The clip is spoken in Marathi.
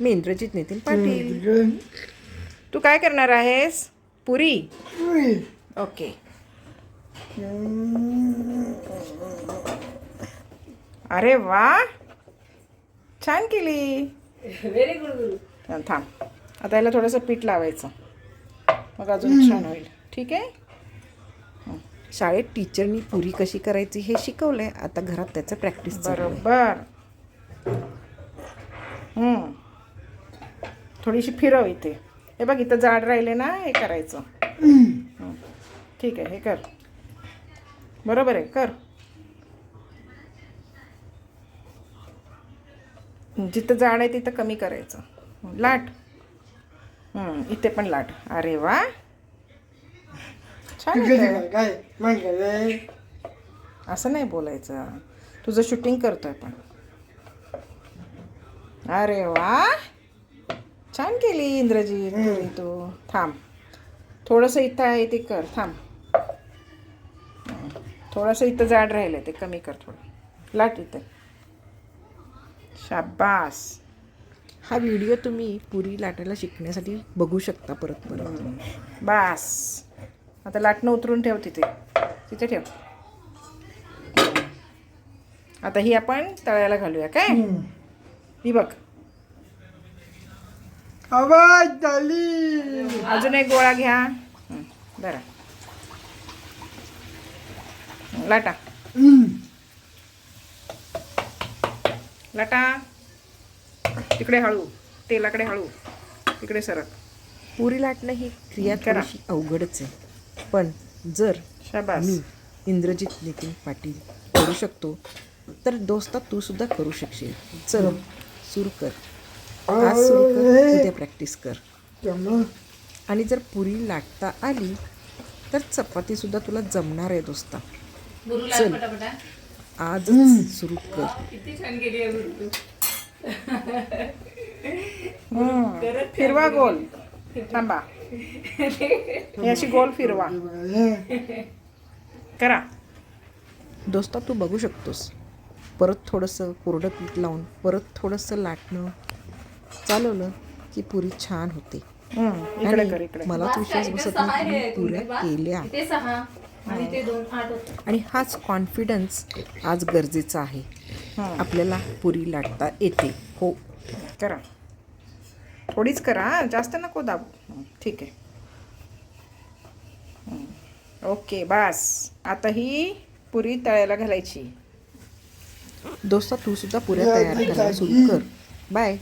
मी इंद्रजित नितीन पाटील. तू काय करणार आहेस? पुरी. ओके. अरे वा, छान केली. Very good. थांब, आता याला थोडंसं पीठ लावायचं, मग अजून छान होईल. ठीक आहे. शाळेत टीचरनी पुरी कशी करायची हे शिकवलंय, आता घरात त्याचं प्रॅक्टिस. बरोबर. थोडीशी फिरव इथे. हे बघ, इथं जाड राहिले ना, हे करायचं. ठीक आहे, हे कर. बरोबर आहे, कर. जिथं जाड आहे तिथं कमी करायचं. लाट. इथे पण लाट. अरे वा, छान आहे. असं नाही बोलायचं, तुझं शूटिंग करतोय पण. अरे वा, छान केली इंद्रजीत पुरी तू. थांब, थोडंसं इथं आहे ते कर. थांब, थोडंसं इथं जाड राहिलं ते कमी कर. थोडं लाट इथे. शाबास. हा व्हिडिओ तुम्ही पुरी लाटायला शिकण्यासाठी बघू शकता परत परत. बास, आता लाटणं उतरून ठेव तिथे, तिथे ठेव. आता ही आपण तळायला घालूया काय. ही बघ, आवाज झाली. अजून एक गोळा घ्या. बरं, लाटा लाटा. तिकडे हळू, तेलाकडे हळू, तिकडे सरक. पुरी लाटणं ही क्रिया थोडीशी अवघडच आहे, पण जर मी इंद्रजित नितीन पाटील करू शकतो तर दोस्ता तू सुद्धा करू शकशील. चल सुरू कर. आज सुरू कर, उद्या प्रॅक्टिस कर. आणि जर पुरी लाटता आली तर चपाती सुद्धा तुला जमणार आहे दोस्ता. चल आजच सुरू कर. किती छान गेली आहे गुरु. फिरवा गोल. थांबा, ही अशी गोल फिरवा. करा दोस्ता, तू बघू शकतोस. परत थोडंसं कोरडं पीठ लावून परत थोडंसं लाटणं चालवलं की पुरी छान होते. आणि मलाच विश्वास बसत नाही की मी पुऱ्या केल्या. आणि हाच कॉन्फिडन्स आज गरजेचा आहे. आपल्याला पुरी लाटता येते. हो, करा. थोडीच करा, जास्त नको दाबू. ठीक आहे. ओके, बास. आता ही पुरी तळायला घालायची. दोस्ता तू सुद्धा पुऱ्या तयार करायला सुरू कर. बाय.